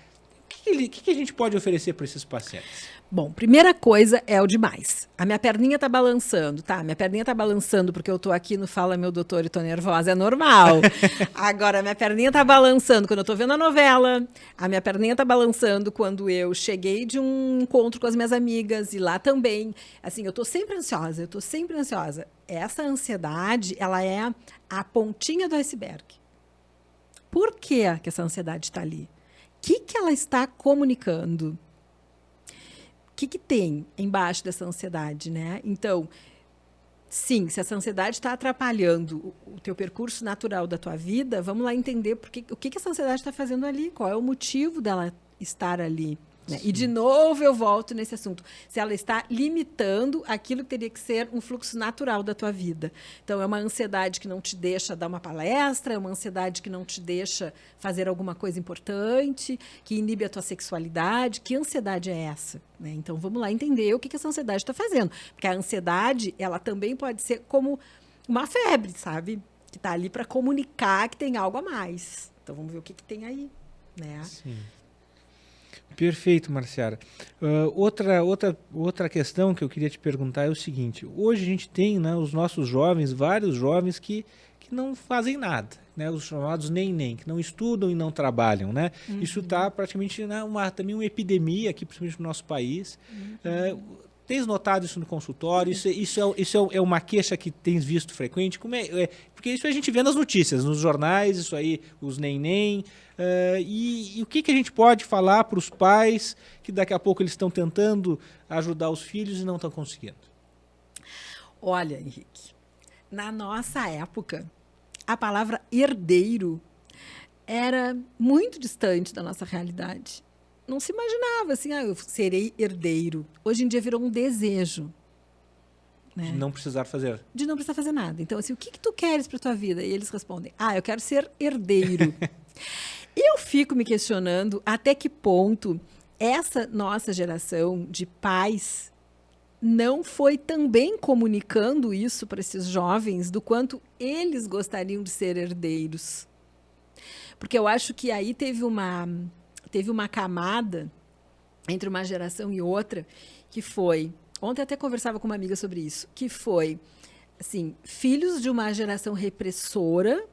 O que a gente pode oferecer para esses pacientes? Bom, primeira coisa é o demais. A minha perninha tá balançando, tá? Minha perninha tá balançando porque eu tô aqui no Fala Meu Doutor e tô nervosa, é normal. Agora, a minha perninha tá balançando quando eu tô vendo a novela, a minha perninha tá balançando quando eu cheguei de um encontro com as minhas amigas e lá também. Assim, eu tô sempre ansiosa. Essa ansiedade, ela é a pontinha do iceberg. Por que essa ansiedade está ali? O que ela está comunicando? O que tem embaixo dessa ansiedade, né? Então, sim, se essa ansiedade está atrapalhando o teu percurso natural da tua vida, vamos lá entender o que essa ansiedade está fazendo ali, qual é o motivo dela estar ali. Né? E, de novo, eu volto nesse assunto. Se ela está limitando aquilo que teria que ser um fluxo natural da tua vida. Então, é uma ansiedade que não te deixa dar uma palestra, é uma ansiedade que não te deixa fazer alguma coisa importante, que inibe a tua sexualidade. Que ansiedade é essa? Né? Então, vamos lá entender o que essa ansiedade está fazendo. Porque a ansiedade, ela também pode ser como uma febre, sabe? Que está ali para comunicar que tem algo a mais. Então, vamos ver o que tem aí. Né? Sim. Perfeito, Marciara. Outra questão que eu queria te perguntar é o seguinte: hoje a gente tem, né, os nossos jovens, vários jovens que não fazem nada, né, os chamados nem, que não estudam e não trabalham, né? Uhum. Isso está praticamente, né, também uma epidemia aqui, principalmente no nosso país. Uhum. Tens notado isso no consultório? Isso é uma queixa que tens visto frequente? Porque isso a gente vê nas notícias, nos jornais, isso aí, os nem. E o que a gente pode falar para os pais que daqui a pouco eles estão tentando ajudar os filhos e não estão conseguindo? Olha, Henrique, na nossa época, a palavra herdeiro era muito distante da nossa realidade. Não se imaginava assim, eu serei herdeiro. Hoje em dia virou um desejo. Né? De não precisar fazer. De não precisar fazer nada. Então, assim, o que tu queres para tua vida? E eles respondem, eu quero ser herdeiro. Eu fico me questionando até que ponto essa nossa geração de pais não foi também comunicando isso para esses jovens do quanto eles gostariam de ser herdeiros. Porque eu acho que aí teve uma camada entre uma geração e outra que foi... Ontem até conversava com uma amiga sobre isso, que foi, assim, filhos de uma geração repressora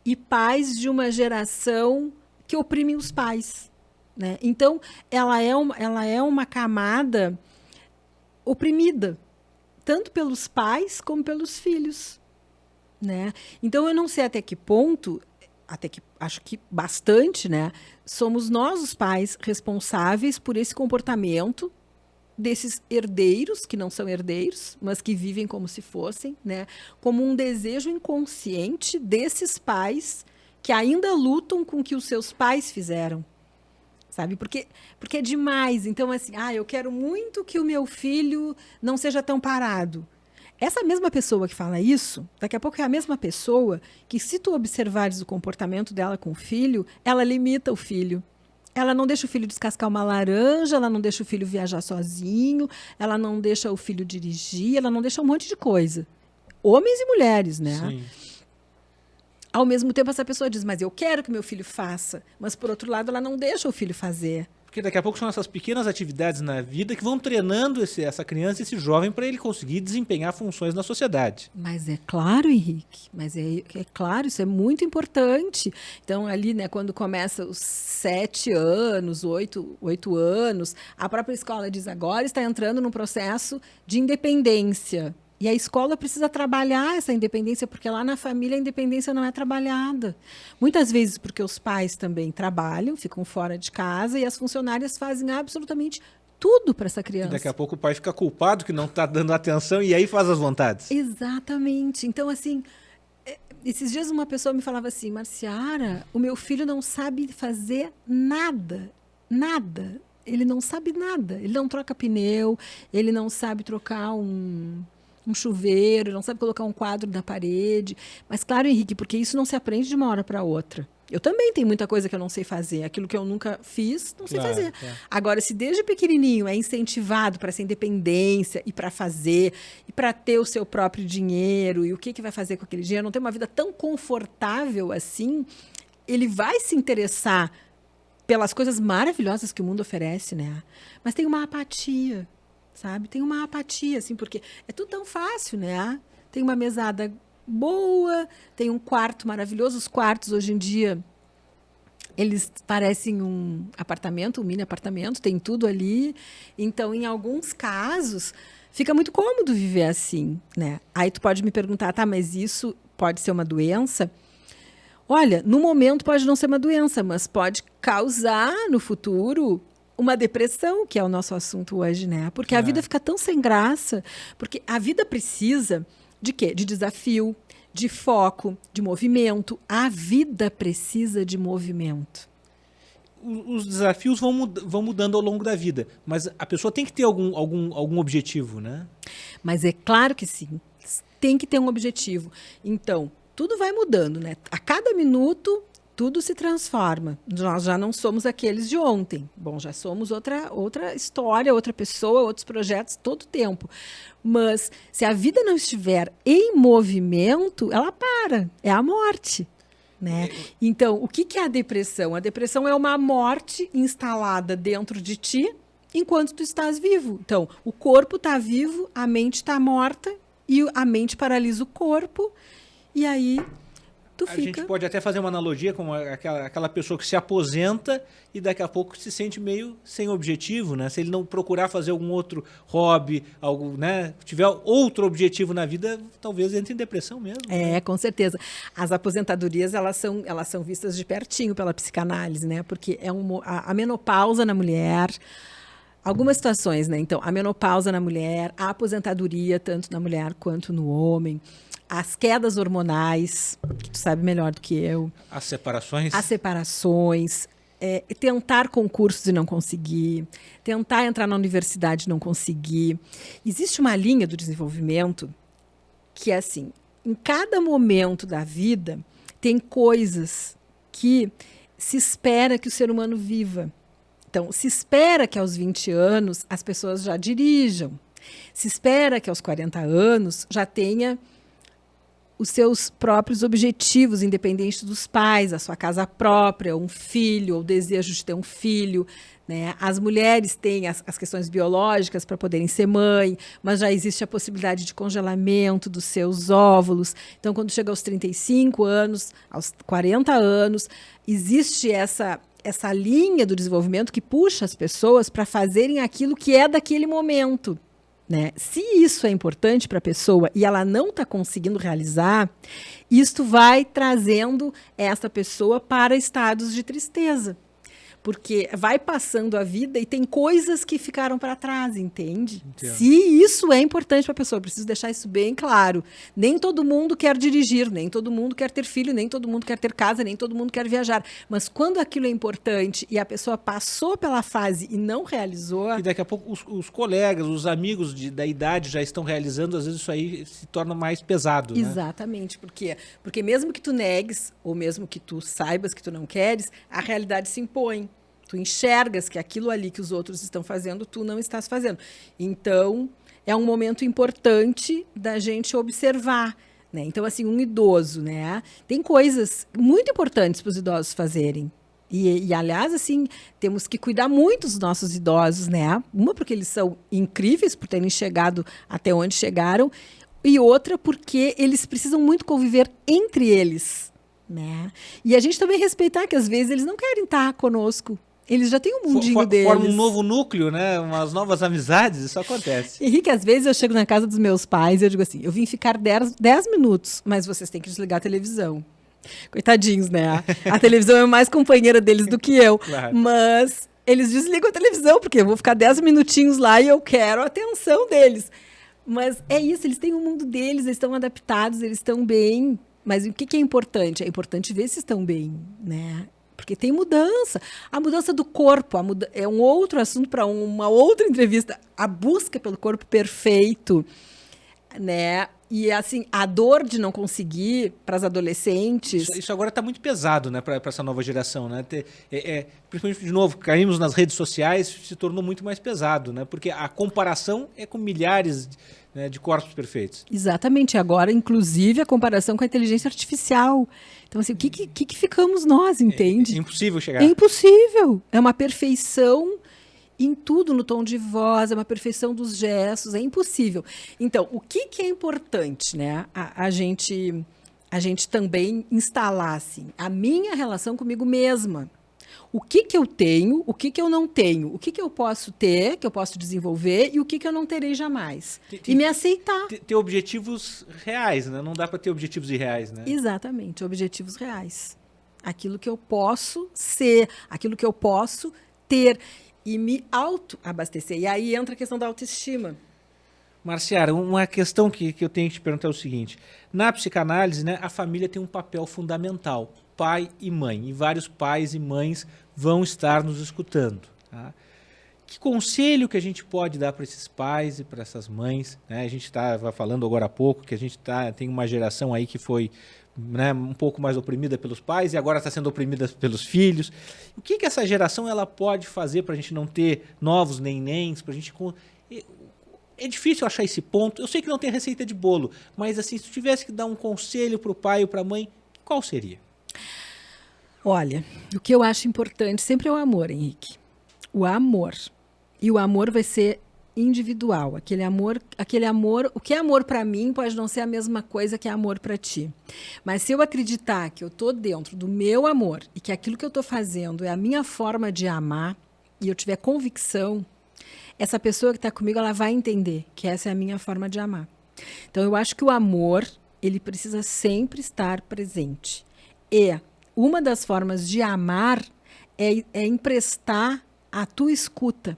e pais de uma geração que oprimem os pais. Né? Então, ela é uma camada oprimida, tanto pelos pais como pelos filhos. Né? Então, eu não sei até que ponto... até que acho que bastante, né? Somos nós, os pais, responsáveis por esse comportamento desses herdeiros, que não são herdeiros, mas que vivem como se fossem, né? Como um desejo inconsciente desses pais que ainda lutam com o que os seus pais fizeram. Sabe? Porque é demais. Então, assim, eu quero muito que o meu filho não seja tão parado. Essa mesma pessoa que fala isso, daqui a pouco é a mesma pessoa que, se tu observares o comportamento dela com o filho, ela limita o filho. Ela não deixa o filho descascar uma laranja, ela não deixa o filho viajar sozinho, ela não deixa o filho dirigir, ela não deixa um monte de coisa. Homens e mulheres, né? Sim. Ao mesmo tempo, essa pessoa diz, mas eu quero que meu filho faça. Mas, por outro lado, ela não deixa o filho fazer. Porque daqui a pouco são essas pequenas atividades na vida que vão treinando essa criança, esse jovem, para ele conseguir desempenhar funções na sociedade. Mas é claro, Henrique, mas é claro, isso é muito importante. Então, ali, né, quando começa os 7 anos, 8 anos, a própria escola diz, agora está entrando num processo de independência. E a escola precisa trabalhar essa independência, porque lá na família a independência não é trabalhada. Muitas vezes porque os pais também trabalham, ficam fora de casa, e as funcionárias fazem absolutamente tudo para essa criança. E daqui a pouco o pai fica culpado que não está dando atenção e aí faz as vontades. Exatamente. Então, assim, esses dias uma pessoa me falava assim, Marciara, o meu filho não sabe fazer nada. Nada. Ele não sabe nada. Ele não troca pneu, ele não sabe trocar um chuveiro, não sabe colocar um quadro na parede. Mas, claro, Henrique, porque isso não se aprende de uma hora para outra. Eu também tenho muita coisa que eu não sei fazer. Aquilo que eu nunca fiz, não sei fazer. Claro. Agora, se desde pequenininho é incentivado para essa independência e para fazer, e para ter o seu próprio dinheiro, e o que vai fazer com aquele dinheiro, não ter uma vida tão confortável assim, ele vai se interessar pelas coisas maravilhosas que o mundo oferece, né? Mas tem uma apatia, sabe? Tem uma apatia, assim, porque é tudo tão fácil, né? Tem uma mesada boa, tem um quarto maravilhoso. Os quartos, hoje em dia, eles parecem um apartamento, um mini apartamento, tem tudo ali. Então, em alguns casos, fica muito cômodo viver assim, né? Aí tu pode me perguntar, tá, mas isso pode ser uma doença? Olha, no momento pode não ser uma doença, mas pode causar no futuro uma depressão, que é o nosso assunto hoje, né? Porque a vida fica tão sem graça, porque a vida precisa de quê? De desafio, de foco, de movimento. A vida precisa de movimento. Os desafios vão mudando ao longo da vida, mas a pessoa tem que ter algum objetivo, né? Mas é claro que sim, tem que ter um objetivo. Então, tudo vai mudando, né? A cada minuto, tudo se transforma. Nós já não somos aqueles de ontem. Bom, já somos outra história, outra pessoa, outros projetos, todo o tempo. Mas se a vida não estiver em movimento, ela para. É a morte, né? Então, o que é a depressão? A depressão é uma morte instalada dentro de ti enquanto tu estás vivo. Então, o corpo está vivo, a mente está morta e a mente paralisa o corpo e aí a gente pode até fazer uma analogia com aquela pessoa que se aposenta e daqui a pouco se sente meio sem objetivo, né? Se ele não procurar fazer algum outro hobby, né? Tiver outro objetivo na vida, talvez entre em depressão mesmo. É, com certeza. As aposentadorias, elas são vistas de pertinho pela psicanálise, né? Porque é a menopausa na mulher, algumas situações, né? Então, a menopausa na mulher, a aposentadoria, tanto na mulher quanto no homem, as quedas hormonais, que tu sabe melhor do que eu. As separações. As separações. Tentar concursos e não conseguir. Tentar entrar na universidade e não conseguir. Existe uma linha do desenvolvimento que é assim, em cada momento da vida, tem coisas que se espera que o ser humano viva. Então, se espera que aos 20 anos as pessoas já dirijam. Se espera que aos 40 anos já tenha os seus próprios objetivos, independente dos pais, a sua casa própria, um filho, ou o desejo de ter um filho, né? As mulheres têm as questões biológicas para poderem ser mãe, mas já existe a possibilidade de congelamento dos seus óvulos. Então, quando chega aos 35 anos, aos 40 anos, existe essa linha do desenvolvimento que puxa as pessoas para fazerem aquilo que é daquele momento. Né? Se isso é importante para a pessoa e ela não está conseguindo realizar, isto vai trazendo essa pessoa para estados de tristeza. Porque vai passando a vida e tem coisas que ficaram para trás, entende? Entendo. Se isso é importante para a pessoa, eu preciso deixar isso bem claro. Nem todo mundo quer dirigir, nem todo mundo quer ter filho, nem todo mundo quer ter casa, nem todo mundo quer viajar. Mas quando aquilo é importante e a pessoa passou pela fase e não realizou... E daqui a pouco os colegas, os amigos da idade já estão realizando, às vezes isso aí se torna mais pesado. Exatamente. Né? Por quê? Porque mesmo que tu negues, ou mesmo que tu saibas que tu não queres, a realidade se impõe. Tu enxergas que aquilo ali que os outros estão fazendo, tu não estás fazendo. Então, é um momento importante da gente observar. Né? Então, assim, um idoso, né? Tem coisas muito importantes para os idosos fazerem. E, aliás, assim, temos que cuidar muito dos nossos idosos, né? Uma, porque eles são incríveis por terem chegado até onde chegaram, e outra, porque eles precisam muito conviver entre eles, né? E a gente também respeitar que, às vezes, eles não querem estar conosco. Eles já têm um mundinho deles. Forma um novo núcleo, né? Umas novas amizades, isso acontece. Henrique, às vezes eu chego na casa dos meus pais e eu digo assim, eu vim ficar 10 minutos, mas vocês têm que desligar a televisão. Coitadinhos, né? A televisão é mais companheira deles do que eu. Claro. Mas eles desligam a televisão, porque eu vou ficar 10 minutinhos lá e eu quero a atenção deles. Mas é isso, eles têm o mundo deles, eles estão adaptados, eles estão bem. Mas o que é importante? É importante ver se estão bem, né? Porque tem mudança. A mudança do corpo é um outro assunto para uma outra entrevista. A busca pelo corpo perfeito, né? E, assim, a dor de não conseguir para as adolescentes... Isso agora está muito pesado, né, para essa nova geração, né? Principalmente, de novo, caímos nas redes sociais, se tornou muito mais pesado, né? Porque a comparação é com milhares, né, de corpos perfeitos. Exatamente. Agora, inclusive, a comparação com a inteligência artificial. Então, assim, o que ficamos nós, entende? É impossível chegar. É impossível. É uma perfeição... em tudo, no tom de voz, é uma perfeição dos gestos, é impossível. Então, o que é importante, né? A gente também instalar, assim, a minha relação comigo mesma. O que eu tenho, o que eu não tenho, o que eu posso ter, que eu posso desenvolver e o que eu não terei jamais. E me aceitar. Ter objetivos reais, né? Não dá para ter objetivos irreais, né? Exatamente, objetivos reais. Aquilo que eu posso ser, aquilo que eu posso ter. E me autoabastecer. E aí entra a questão da autoestima. Marciara, uma questão que eu tenho que te perguntar é o seguinte. Na psicanálise, né, a família tem um papel fundamental. Pai e mãe. E vários pais e mães vão estar nos escutando. Tá? Que conselho que a gente pode dar para esses pais e para essas mães? Né? A gente estava falando agora há pouco que a gente tem uma geração aí que foi, né, um pouco mais oprimida pelos pais e agora está sendo oprimida pelos filhos. O que essa geração ela pode fazer para a gente não ter novos nenéns, para a gente... É difícil achar esse ponto. Eu sei que não tem receita de bolo, mas assim, se tu tivesse que dar um conselho para o pai ou para a mãe, qual seria? Olha, o que eu acho importante sempre é o amor, Henrique. O amor. E o amor vai ser individual. Aquele amor, o que é amor para mim pode não ser a mesma coisa que é amor para ti. Mas se eu acreditar que eu tô dentro do meu amor e que aquilo que eu tô fazendo é a minha forma de amar e eu tiver convicção, essa pessoa que está comigo, ela vai entender que essa é a minha forma de amar. Então, eu acho que o amor, ele precisa sempre estar presente. E uma das formas de amar é emprestar a tua escuta.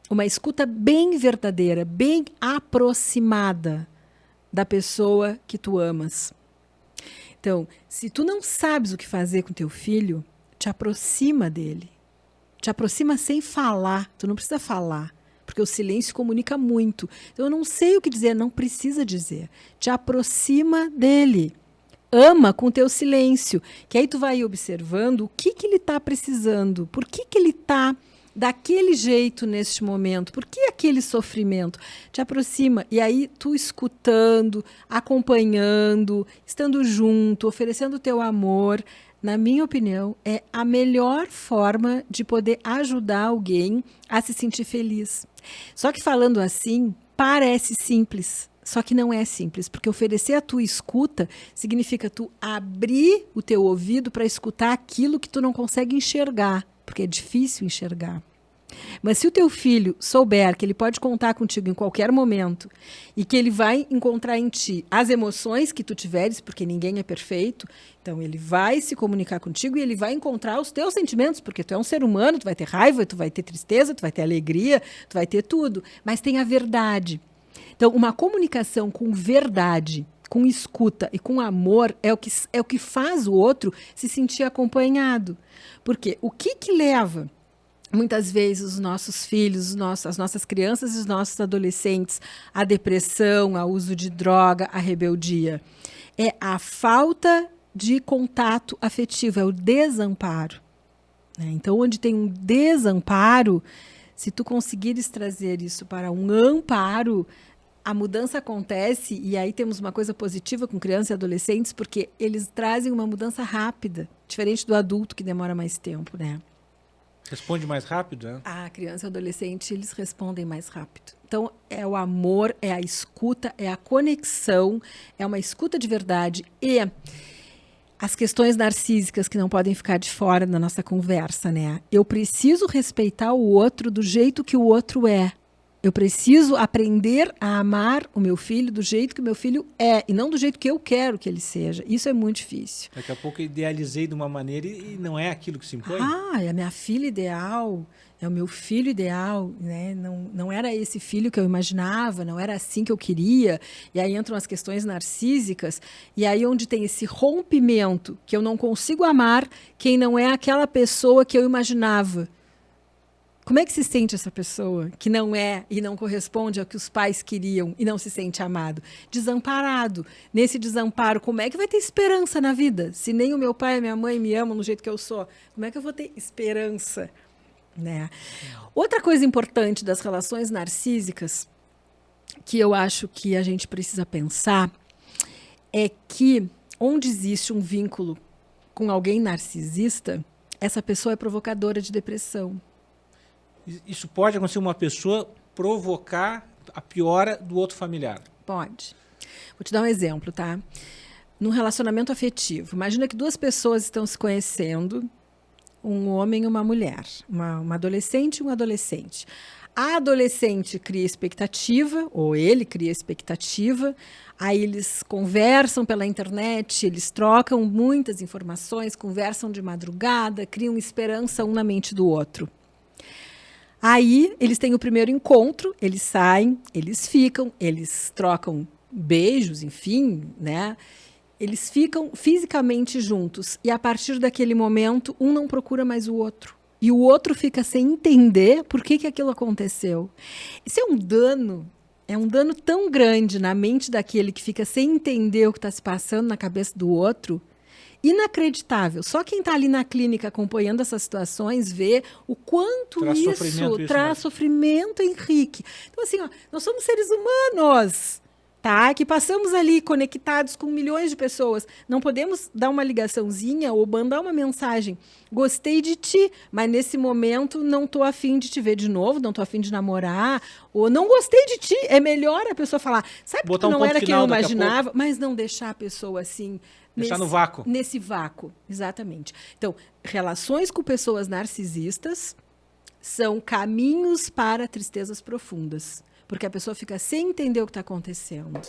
Uma escuta bem verdadeira, bem aproximada da pessoa que tu amas. Então, se tu não sabes o que fazer com teu filho, te aproxima dele. Te aproxima sem falar. Tu não precisa falar, porque o silêncio comunica muito. Então, eu não sei o que dizer, não precisa dizer. Te aproxima dele. Ama com teu silêncio, que aí tu vai observando o que ele está precisando, por que ele está daquele jeito neste momento, por que aquele sofrimento? Te aproxima, e aí tu escutando, acompanhando, estando junto, oferecendo o teu amor, na minha opinião, é a melhor forma de poder ajudar alguém a se sentir feliz. Só que falando assim, parece simples. Só que não é simples, porque oferecer a tua escuta significa tu abrir o teu ouvido para escutar aquilo que tu não consegue enxergar, porque é difícil enxergar. Mas se o teu filho souber que ele pode contar contigo em qualquer momento e que ele vai encontrar em ti as emoções que tu tiveres, porque ninguém é perfeito, então ele vai se comunicar contigo e ele vai encontrar os teus sentimentos, porque tu é um ser humano, tu vai ter raiva, tu vai ter tristeza, tu vai ter alegria, tu vai ter tudo, mas tem a verdade. Então, uma comunicação com verdade, com escuta e com amor é o que faz o outro se sentir acompanhado. Porque o que leva, muitas vezes, os nossos filhos, as nossas crianças e os nossos adolescentes à depressão, ao uso de droga, à rebeldia? É a falta de contato afetivo, é o desamparo. Então, onde tem um desamparo, se tu conseguires trazer isso para um amparo, A mudança acontece, e aí temos uma coisa positiva com crianças e adolescentes, porque eles trazem uma mudança rápida, diferente do adulto que demora mais tempo, né? Responde mais rápido, né? A criança e adolescente, eles respondem mais rápido. Então, é o amor, é a escuta, é a conexão, é uma escuta de verdade e as questões narcísicas que não podem ficar de fora da nossa conversa, né? Eu preciso respeitar o outro do jeito que o outro é. Eu preciso aprender a amar o meu filho do jeito que o meu filho é e não do jeito que eu quero que ele seja. Isso é muito difícil. Daqui a pouco eu idealizei de uma maneira e não é aquilo que se impõe. É a minha filha ideal, é o meu filho ideal, né? Não era esse filho que eu imaginava, não era assim que eu queria. E aí entram as questões narcísicas, e aí onde tem esse rompimento, que eu não consigo amar quem não é aquela pessoa que eu imaginava. Como é que se sente essa pessoa que não é e não corresponde ao que os pais queriam e não se sente amado? Desamparado. Nesse desamparo, como é que vai ter esperança na vida? Se nem o meu pai e a minha mãe me amam do jeito que eu sou, como é que eu vou ter esperança? Né? Outra coisa importante das relações narcísicas, que eu acho que a gente precisa pensar, é que onde existe um vínculo com alguém narcisista, essa pessoa é provocadora de depressão. Isso pode acontecer uma pessoa provocar a piora do outro familiar? Pode. Vou te dar um exemplo, tá? Num relacionamento afetivo, imagina que duas pessoas estão se conhecendo, um homem e uma mulher, uma adolescente e um adolescente. A adolescente cria expectativa, ou ele cria expectativa, aí eles conversam pela internet, eles trocam muitas informações, conversam de madrugada, criam esperança um na mente do outro. Aí, eles têm o primeiro encontro, eles saem, eles ficam, eles trocam beijos, enfim, né? Eles ficam fisicamente juntos. E, a partir daquele momento, um não procura mais o outro. E o outro fica sem entender por que aquilo aconteceu. Isso é um dano tão grande na mente daquele que fica sem entender o que está se passando na cabeça do outro, inacreditável. Só quem está ali na clínica acompanhando essas situações vê o quanto isso traz sofrimento, Henrique. Então, assim, nós somos seres humanos, tá? Que passamos ali conectados com milhões de pessoas. Não podemos dar uma ligaçãozinha ou mandar uma mensagem. Gostei de ti, mas nesse momento não estou afim de te ver de novo, não estou afim de namorar, ou não gostei de ti. É melhor a pessoa falar, sabe que tu não era quem eu imaginava, mas não deixar a pessoa assim... Deixar no vácuo. Nesse vácuo, exatamente. Então, relações com pessoas narcisistas são caminhos para tristezas profundas. Porque a pessoa fica sem entender o que está acontecendo.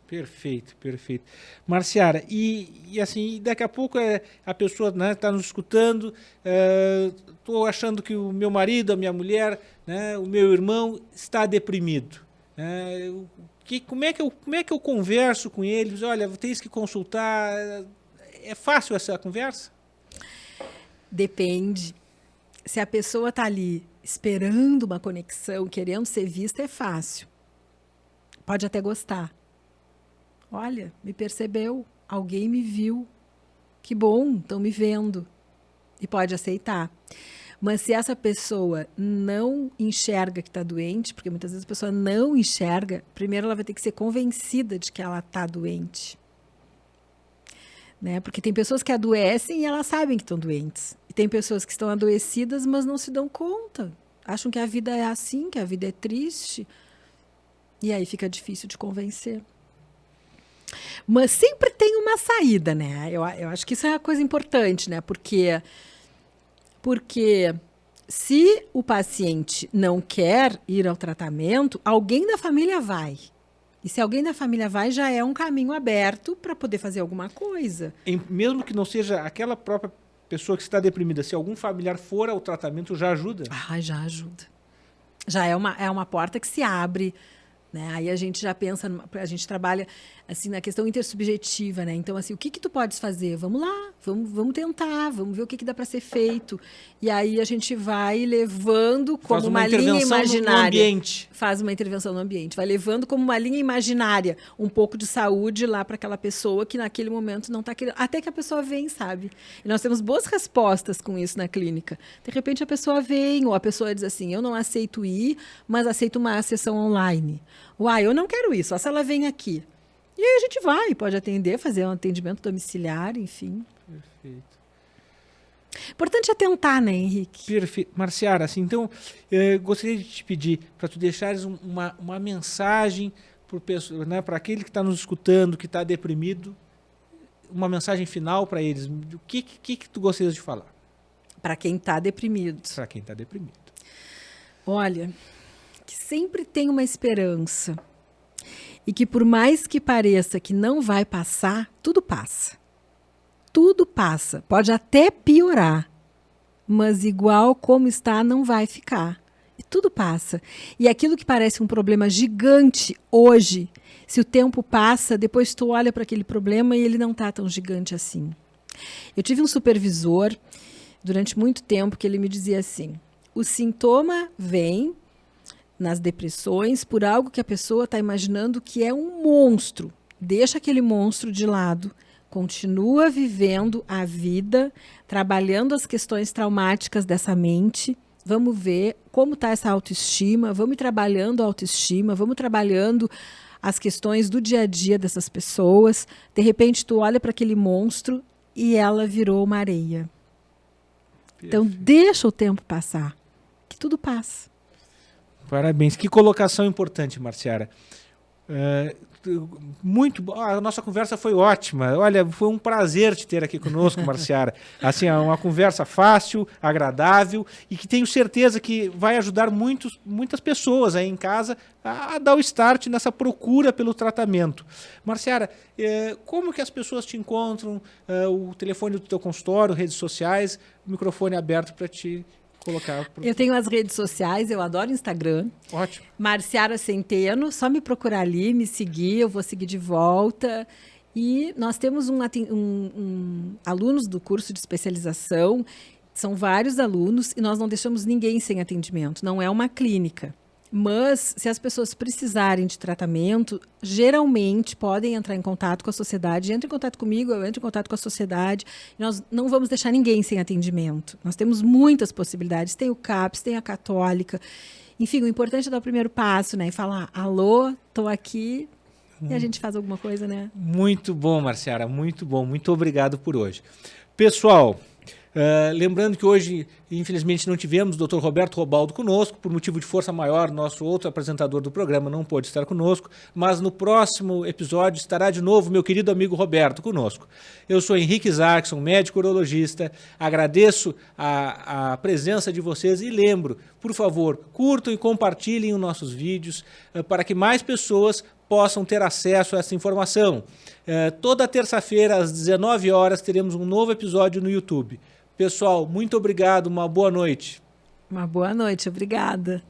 Perfeito, perfeito. Marciara, e assim, daqui a pouco a pessoa está nos escutando, estou achando que o meu marido, a minha mulher, né, o meu irmão está deprimido. Como é que eu converso com eles? Olha, tens que consultar. É fácil essa conversa? Depende. Se a pessoa está ali esperando uma conexão, querendo ser vista, é fácil. Pode até gostar. Olha, me percebeu, alguém me viu. Que bom, estão me vendo. E pode aceitar. Mas se essa pessoa não enxerga que está doente, porque muitas vezes a pessoa não enxerga, primeiro ela vai ter que ser convencida de que ela está doente. Né? Porque tem pessoas que adoecem e elas sabem que estão doentes. E tem pessoas que estão adoecidas, mas não se dão conta. Acham que a vida é assim, que a vida é triste. E aí fica difícil de convencer. Mas sempre tem uma saída, né? Eu acho que isso é uma coisa importante, né? Porque se o paciente não quer ir ao tratamento, alguém da família vai. E se alguém da família vai, já é um caminho aberto para poder fazer alguma coisa. Mesmo que não seja aquela própria pessoa que está deprimida, se algum familiar for ao tratamento, já ajuda? Já ajuda. Já é uma porta que se abre Né? Aí a gente já pensa, a gente trabalha assim na questão intersubjetiva, né? Então, assim, o que tu podes fazer? Vamos lá, vamos tentar, vamos ver o que dá para ser feito. E aí a gente vai levando como uma linha imaginária. No ambiente. Faz uma intervenção no ambiente. Vai levando como uma linha imaginária um pouco de saúde lá para aquela pessoa que naquele momento não está querendo. Até que a pessoa vem, sabe? E nós temos boas respostas com isso na clínica. De repente a pessoa vem, ou a pessoa diz assim, eu não aceito ir, mas aceito uma sessão online. Uai, eu não quero isso, só se ela vem aqui. E aí a gente vai, pode atender, fazer um atendimento domiciliar, enfim. Perfeito. Importante é tentar, né, Henrique? Perfeito. Marciara, assim, então, gostaria de te pedir para tu deixares uma mensagem né, para aquele que está nos escutando, que está deprimido, uma mensagem final para eles. O que tu gostarias de falar? Para quem está deprimido. Para quem está deprimido. Olha, que sempre tem uma esperança. E que por mais que pareça que não vai passar, tudo passa. Tudo passa. Pode até piorar. Mas igual como está, não vai ficar. E tudo passa. E aquilo que parece um problema gigante hoje, se o tempo passa, depois tu olha para aquele problema e ele não está tão gigante assim. Eu tive um supervisor durante muito tempo que ele me dizia assim, o sintoma vem nas depressões por algo que a pessoa está imaginando que é um monstro. Deixa aquele monstro de lado, continua vivendo a vida, trabalhando as questões traumáticas dessa mente. Vamos ver como está essa autoestima, vamos trabalhando a autoestima, vamos trabalhando as questões do dia a dia dessas pessoas. De repente, tu olha para aquele monstro e ela virou uma areia. Então, deixa o tempo passar, que tudo passa. Parabéns. Que colocação importante, Marciara. Muito bom. A nossa conversa foi ótima. Olha, foi um prazer te ter aqui conosco, Marciara. Assim, é uma conversa fácil, agradável e que tenho certeza que vai ajudar muitas pessoas aí em casa a dar o start nessa procura pelo tratamento. Marciara, como que as pessoas te encontram? O telefone do teu consultório, redes sociais, o microfone aberto para te colocar. Eu tenho as redes sociais, eu adoro Instagram. Ótimo. Marciara Centeno, só me procurar ali, me seguir, eu vou seguir de volta. E nós temos alunos do curso de especialização, são vários alunos, e nós não deixamos ninguém sem atendimento, não é uma clínica. Mas, se as pessoas precisarem de tratamento, geralmente podem entrar em contato com a sociedade. Entra em contato comigo, eu entro em contato com a sociedade. Nós não vamos deixar ninguém sem atendimento. Nós temos muitas possibilidades. Tem o CAPS, tem a Católica. Enfim, o importante é dar o primeiro passo, né? E falar, alô, estou aqui. E a gente faz alguma coisa, né? Muito bom, Marciara, muito bom. Muito obrigado por hoje. Pessoal, lembrando que hoje, infelizmente, não tivemos o Dr. Roberto Robaldo conosco, por motivo de força maior, nosso outro apresentador do programa não pôde estar conosco, mas no próximo episódio estará de novo meu querido amigo Roberto conosco. Eu sou Henrique Isaacson, médico urologista, agradeço a presença de vocês e lembro, por favor, curtam e compartilhem os nossos vídeos para que mais pessoas possam ter acesso a essa informação. Toda terça-feira, às 19 horas, teremos um novo episódio no YouTube. Pessoal, muito obrigado, uma boa noite. Uma boa noite, obrigada.